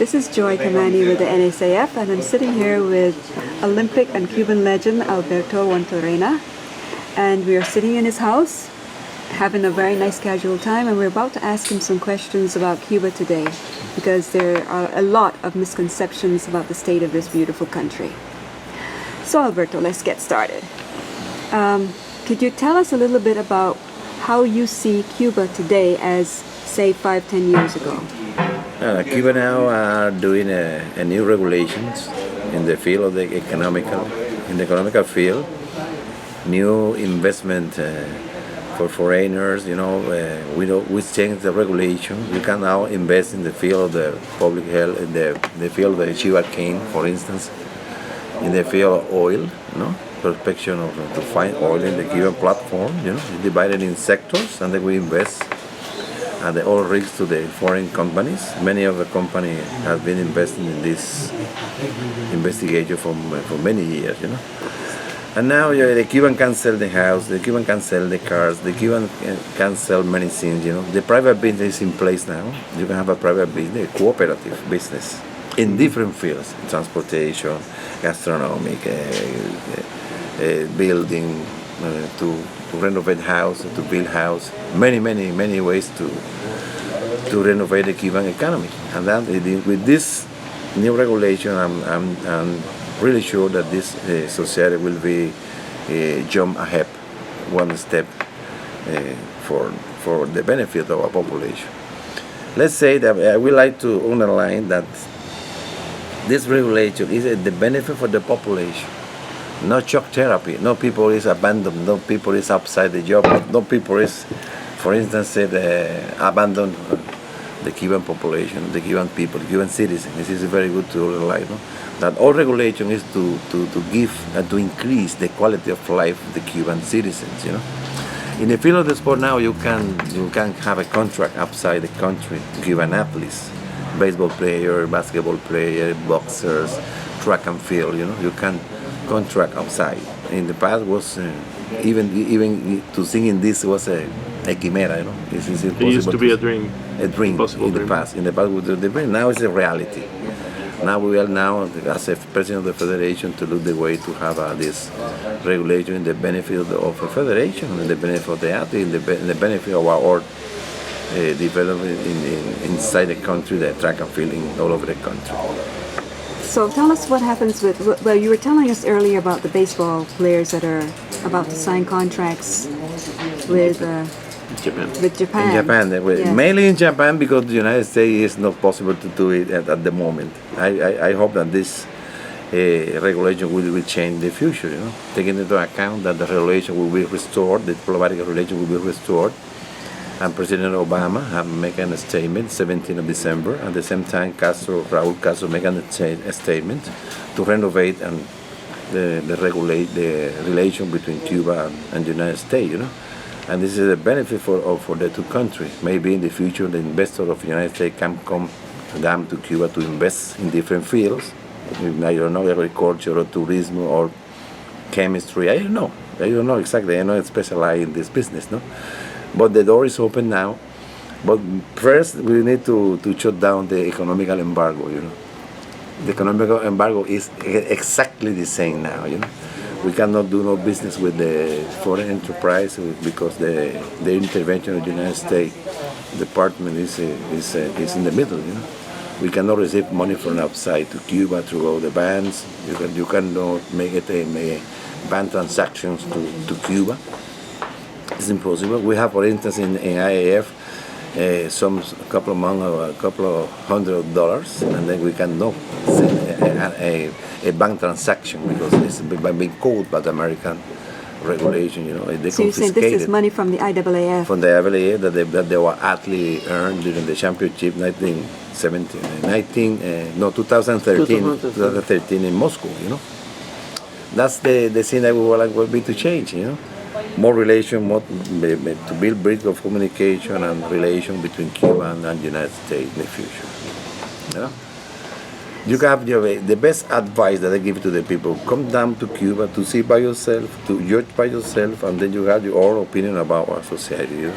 This is Joy Kamani with the NSAF, and I'm sitting here with Olympic and Cuban legend Alberto Juantorena, and we are sitting in his house having a very nice casual time, and we're about to ask him some questions about Cuba today because there are a lot of misconceptions about the state of this beautiful country. So Alberto, let's get started. Could you tell us a little bit about how you see Cuba today as, say, 5-10 years ago? Cuba now are doing a new regulations in the field of the economical field. New investment for foreigners. We changed the regulation. You can now invest in the field of the public health, in the field of the sugar cane, for instance, in the field of oil. Prospection to find oil in the Cuban platform. Divided in sectors, and then we invest. And the oil rigs to the foreign companies. Many of the companies have been investing in this investigation for many years, And now the Cuban can sell the house, the Cuban can sell the cars, the Cuban can sell many things, The private business is in place now. You can have a private business, a cooperative business, in different fields: transportation, gastronomic, building, to renovate house, to build house, many ways to renovate the Cuban economy. And that with this new regulation, I'm really sure that this society will be jump ahead one step for the benefit of our population. Let's say that I would like to underline that this regulation is the benefit for the population. Not shock therapy. No people is abandoned. No people is outside the job. No people is, for instance, abandon the Cuban population, the Cuban people, the Cuban citizens. This is very good to realize. That all regulation is to give and to increase the quality of life of the Cuban citizens. In the field of the sport now, you can have a contract outside the country. Cuban athletes, baseball player, basketball player, boxers, track and field. You can contract outside. In the past was even to sing in this was a chimera. It's impossible. It used to be a dream. A dream in the past. In the past was the dream. Now it's a reality. Now we are as a president of the federation to look the way to have this regulation in the benefit of the federation, in the benefit of the athlete, in the benefit of our development inside the country, the track and field all over the country. So tell us what happens with, well, you were telling us earlier about the baseball players that are about to sign contracts with Japan. In Japan, mainly in Japan, because the United States is not possible to do it at the moment. I hope that this regulation will change in the future, taking into account that the relation will be restored, the diplomatic relation will be restored. And President Obama have made a statement 17th of December. At the same time, Raúl Castro made a statement to renovate and regulate the relation between Cuba and the United States. And this is a benefit for the two countries. Maybe in the future, the investors of the United States can come down to Cuba to invest in different fields. I don't know, agriculture or tourism or chemistry. I don't know exactly. I know it's specialized in this business, But the door is open now. But first, we need to shut down the economical embargo. The economical embargo is exactly the same now. We cannot do no business with the foreign enterprise because the intervention of the United States Department is in the middle. We cannot receive money from outside to Cuba through all the bans. You cannot make it a ban transactions to Cuba. It's impossible. We have, for instance, in IAF, a couple of $100, and then we cannot send a bank transaction because it's being called by the American regulation. They so you're saying this is money from the IAAF? From the IAAF that they were athletes earned during the championship 2013 in Moscow. That's the thing that we would be to change. More relation, to build bridge of communication and relation between Cuba and the United States in the future. You have the best advice that I give to the people: come down to Cuba to see by yourself, to judge by yourself, and then you have your own opinion about our society.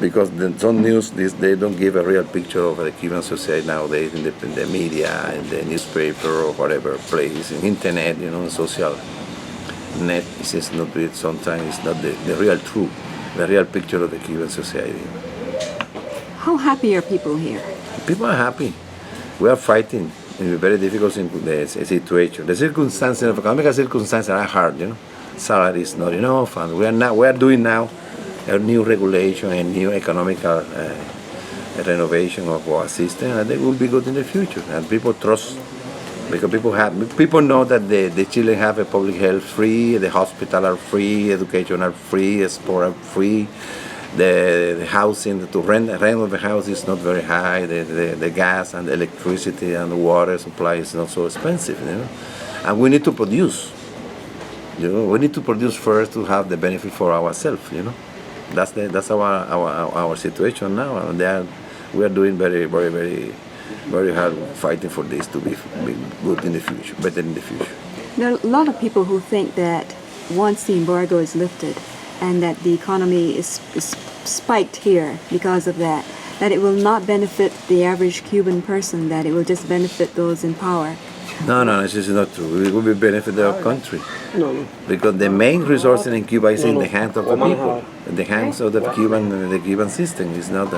Because some news, they don't give a real picture of the Cuban society nowadays in the media, in the newspaper or whatever place, in internet, social net. It's just not, sometimes it's not the real truth, the real picture of the Cuban society. How happy are people here? People are happy. We are fighting in a very difficult situation. The circumstances, economic circumstances are hard, Salary is not enough, and we are doing now a new regulation, a new economical renovation of our system, and they will be good in the future. And people trust, because people know that the children have a public health free, the hospital are free, education are free, sport are free, the housing, to rent of the house is not very high, the gas and the electricity and the water supply is not so expensive, And we need to produce. We need to produce first to have the benefit for ourselves, That's our situation now, and we are doing very, very, very, very hard fighting for this to be good in the future, better in the future. There are a lot of people who think that once the embargo is lifted and that the economy is spiked here because of that it will not benefit the average Cuban person, that it will just benefit those in power. No, this is not true. It will be benefit our country. No. Because the main resource in Cuba is in the hands of the people, in the hands of the Cuban system. It's not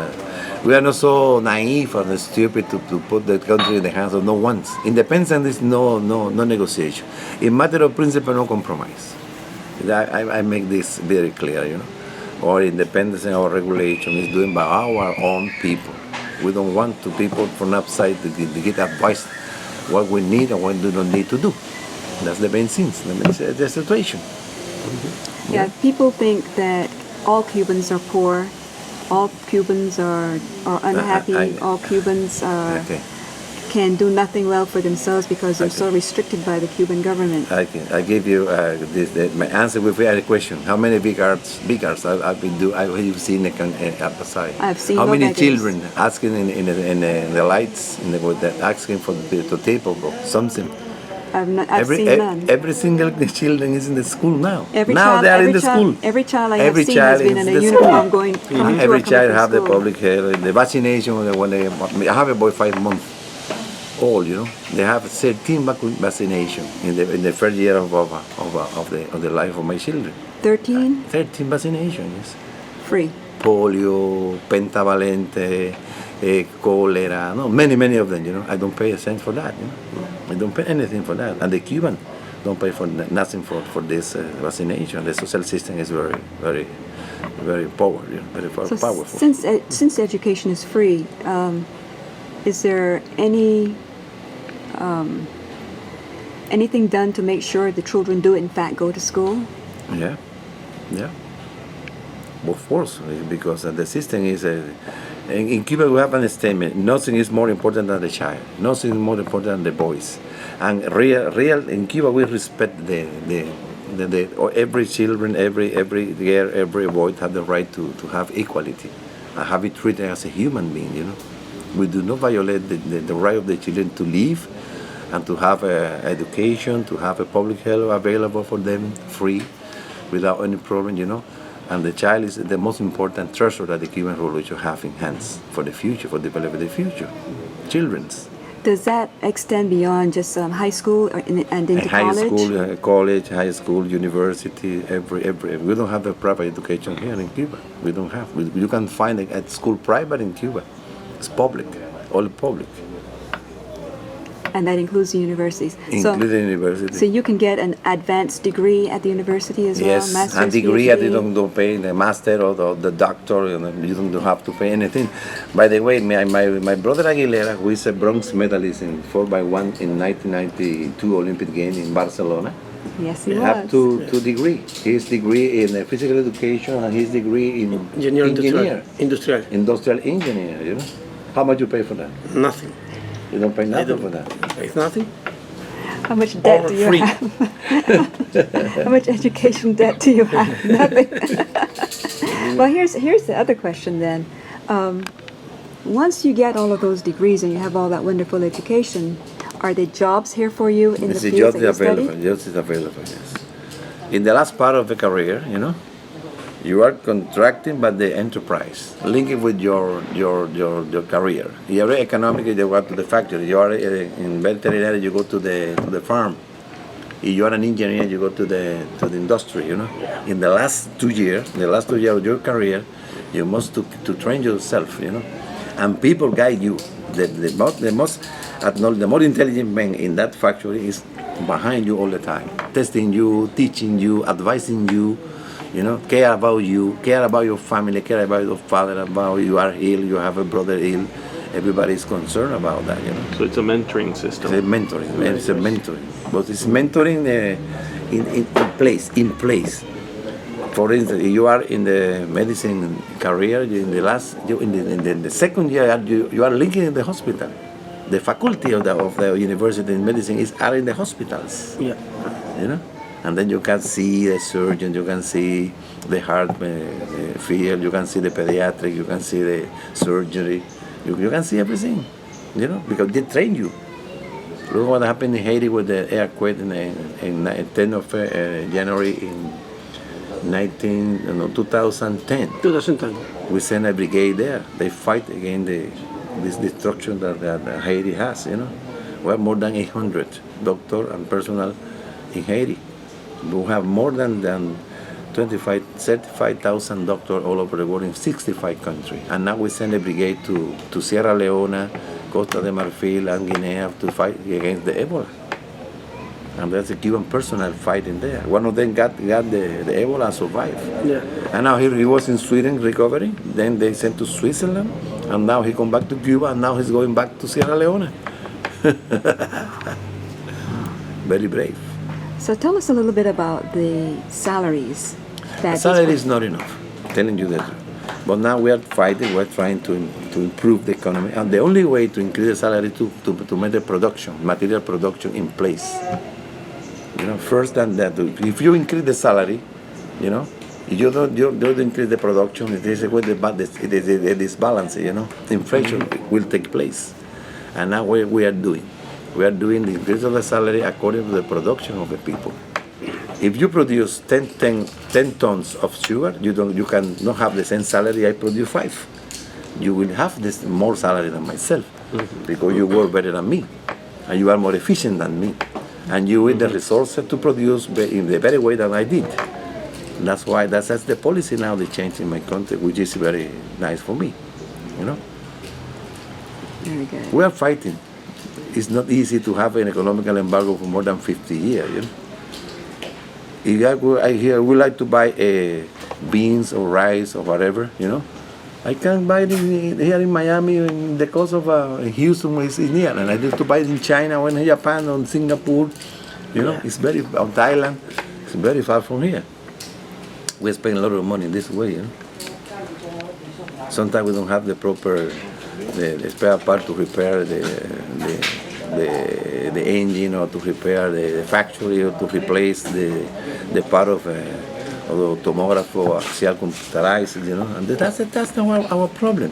we are not so naive or stupid to put the country in the hands of no one. Independence is no negotiation. In matter of principle, no compromise. I make this very clear, Our independence and our regulation is doing by our own people. We don't want people from outside to get advice what we need and what we don't need to do. That's the main thing, the situation. Yeah, people think that all Cubans are poor, all Cubans are unhappy, all Cubans can do nothing well for themselves because they're so restricted by the Cuban government. I gave you my answer with a question. How many big arts have you seen outside? I've seen how no many beggars. children asking in the lights, asking for the table book, something? I've seen none. Every single children is in the school now. Every now child, they are every in the child, school. Every child I have Every seen child has been is in a the uniform school. coming to Every or coming child from have the school. public health, the vaccination. I have a boy 5 months old. They have 13 vaccination in the first year of the life of my children. 13? 13 vaccination, yes. Free. Polio, pentavalente, cholera, many of them. I don't pay a cent for that. I don't pay anything for that, and the Cuban don't pay for nothing for this vaccination. The social system is very, very, very powerful. Very So powerful. since education is free, is there anything done to make sure the children do in fact go to school? Yeah. Of course, because the system is in Cuba we have an statement: nothing is more important than the child, nothing is more important than the boys. And real in Cuba we respect every children, every girl, every boy have the right to have equality and have it treated as a human being. We do not violate the right of the children to live and to have education, to have a public health available for them free, without any problem. And the child is the most important treasure that the Cuban Revolution have in hands for the future, for developing the future. Children's. Does that extend beyond just high school and into college? College, high school, university, every. We don't have a private education here in Cuba. We don't have. You can find it at school private in Cuba. It's public, all public. And that includes the universities. Including university. So you can get an advanced degree at the university as well? Yes, Master's, and degree PhD? you don't pay the master or the doctor. You don't have to pay anything. By the way, my brother Aguilera, who is a bronze medalist in 4x1 in 1992 Olympic Games in Barcelona, Yes, he have was. two degrees. His degree in physical education and his degree in industrial engineer. How much you pay for that? Nothing. You don't pay nothing for that. It's nothing. How much debt do you free. have? How much education debt do you have? Nothing. Well, here's the other question then. Once you get all of those degrees and you have all that wonderful education, are there jobs here for you in the fields that you studied? Jobs is available, yes. In the last part of the career, You are contracting by the enterprise, link it with your career. You are economic, you go to the factory. You are in veterinary, you go to the farm. If you are an engineer, you go to the industry. You know, in the last 2 years, of your career, you must to train yourself. You know, and people guide you. The more intelligent man in that factory is behind you all the time, testing you, teaching you, advising you. You know, care about you, care about your family, care about your father, about you are ill, you have a brother ill. Everybody is concerned about that, you know. So it's a mentoring system. It's a mentoring. It's a mentoring, but it's mentoring in place. For instance, you are in the medicine career. In the second year, you are linking in the hospital. The faculty of the university in medicine are in the hospitals. Yeah. You know. And then you can see the surgeon, you can see the heart field, you can see the pediatric, you can see the surgery, you can see everything, you know, because they train you. Look what happened in Haiti with the earthquake in 10th of January in 2010. 2010. We sent a brigade there. They fight against this destruction that Haiti has, you know. We have more than 800 doctors and personnel in Haiti. We have more than 35,000 doctors all over the world in 65 countries. And now we send a brigade to Sierra Leone, Costa de Marfil, and Guinea to fight against the Ebola. And there's a Cuban personnel fighting there. One of them got the Ebola and survived. Yeah. And now he was in Sweden recovering. Then they sent to Switzerland. And now he come back to Cuba. And now he's going back to Sierra Leone. Very brave. So tell us a little bit about the salaries. The salary is not enough, telling you the truth. But now we are fighting, we're trying to improve the economy. And the only way to increase the salary is to make the material production in place. You know, first than that, if you increase the salary, you know, if you don't increase the production, it is a disbalance, you know. Inflation will take place. And now we are doing the increase of the salary according to the production of the people. If you produce 10 tons of sugar, you can not have the same salary I produce 5. You will have this more salary than myself because you work better than me, and you are more efficient than me, and you with the resources to produce in the better way than I did. That's why that's the policy now they change in my country, which is very nice for me, you know. Very good. We are fighting. It's not easy to have an economical embargo for more than 50 years. You know? If I would like to buy beans or rice or whatever, you know, I can't buy it here in Miami in the coast of Houston is near, and I need to buy it in China or in Japan or in Singapore. You know, it's very on Thailand. It's very far from here. We spend a lot of money this way. You know? Sometimes we don't have the proper the spare part to repair the engine or to repair the factory or to replace the part of the tomograph axial computerized, you know, and that's our problem.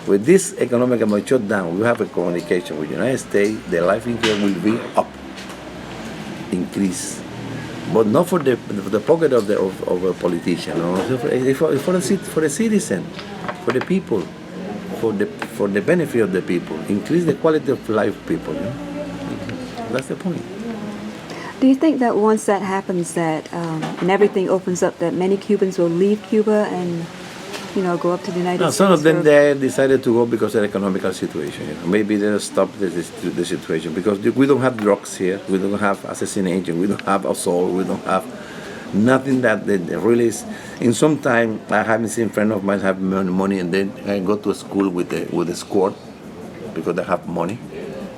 With this economic shutdown, we have a communication with the United States. The life insurance will be up, increase, but not for the pocket of a politician, no? For the citizen, for the people. For the benefit of the people, increase the quality of life of people. You know? That's the point. Do you think that once that happens, that and everything opens up, that many Cubans will leave Cuba and, you know, go up to the United States? Some of them they decided to go because of the economical situation. You know? Maybe they'll stop the situation because we don't have drugs here, we don't have assassination, we don't have assault, we don't have nothing that really is. In some time, I haven't seen friends of mine have money, and then I go to school with the squad because they have money.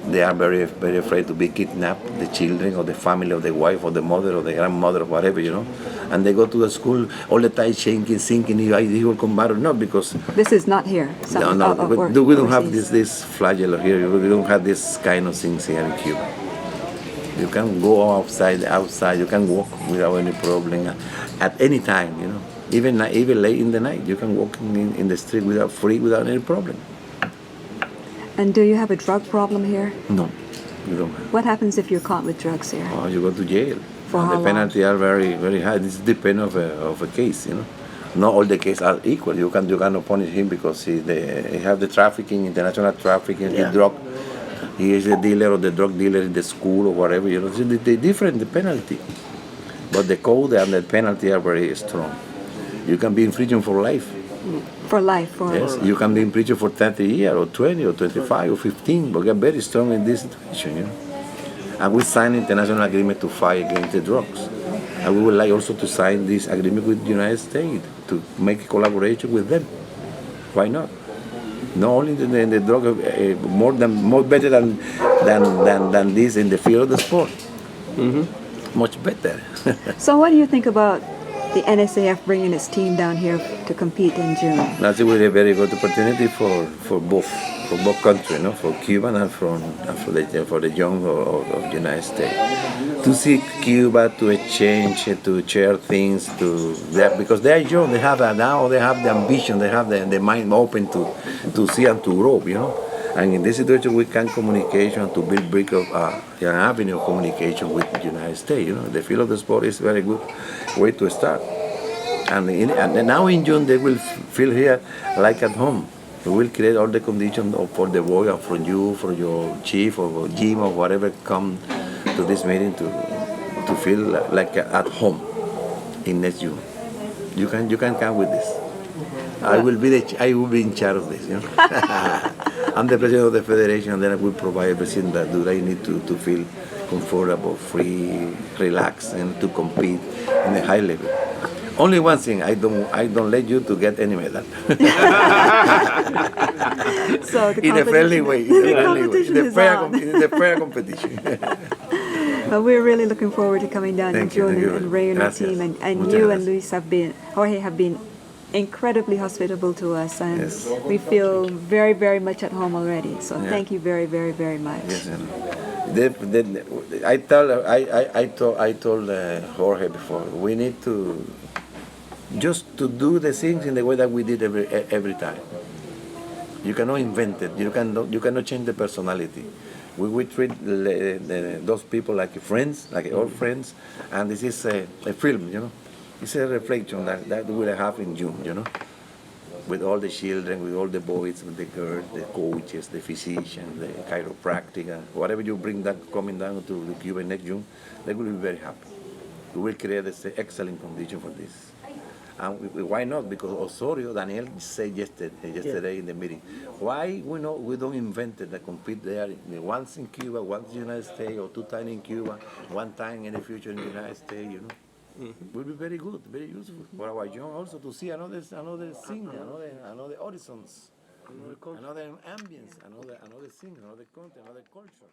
They are very, very afraid to be kidnapped, the children or the family of the wife or the mother or the grandmother or whatever, you know. And they go to the school all the time, shaking, thinking he will come back or not because. This is not here. We don't have this flagella here. We don't have this kind of things here in Cuba. You can go outside. You can walk without any problem at any time. You know, even late in the night, you can walk in the street without any problem. And do you have a drug problem here? No, you don't have. What happens if you're caught with drugs here? Oh, you go to jail. For how the penalty are very, very high. This depends of a case. You know, not all the cases are equal. You cannot punish him because he have the trafficking, international trafficking, the drug. He is a dealer or the drug dealer in the school or whatever. You know, so they different the penalty, but the code and the penalty are very strong. You can be in prison for life. For life, for Yes, you can be in prison for 30 years or 20 or 25 or 15, but get very strong in this situation. You know? And we signed international agreement to fight against the drugs. And we would like also to sign this agreement with the United States to make a collaboration with them. Why not? Not only in the drug, more better than this in the field of the sport. Much better. So what do you think about the NSAF bringing its team down here to compete in June? That's a very good opportunity for both countries, you know, for Cuba and for the young of the United States, to see Cuba, to exchange, to share things, because they are young, they have the ambition, they have the mind open to see and to grow, you know. And in this situation, we can communication to build brick of an avenue of communication with the United States. You know, the field of the sport is a very good way to start. And now in June, they will feel here like at home. We will create all the conditions for the boy or for you, for your chief or Jim or whatever come to this meeting to feel like at home in next June. You can come with this. I will be in charge of this. You know? I'm the president of the federation, and then I will provide everything that they need to feel comfortable, free, relaxed, and to compete in a high level. Only one thing, I don't let you to get any medal. So the In a friendly way, competition is on. in the fair competition. We're really looking forward to coming down in Thank you, June thank you. and bringing our Gracias. team. And Muchas you and gracias. Jorge have been incredibly hospitable to us, and Yes. we feel very, very much at home already. So Yeah. thank you very, very, very much. Yes, I told Jorge before, we need to just do the things in the way that we did every time. You cannot invent it. You cannot change the personality. We treat those people like friends, like old friends, and this is a film, you know. It's a reflection that we will have in June, you know, with all the children, with all the boys, with the girls, the coaches, the physicians, the chiropractic, and whatever you bring that coming down to Cuba next June, they will be very happy. We will create an excellent condition for this. And why not? Because Osorio, Daniel said yesterday in the meeting, why we don't invent it that compete there once in Cuba, once in the United States, or 2 times in Cuba, 1 time in the future in the United States, you know. Will be very good, very useful for our young also to see another thing, another horizons, another ambience, another thing, another content, another culture.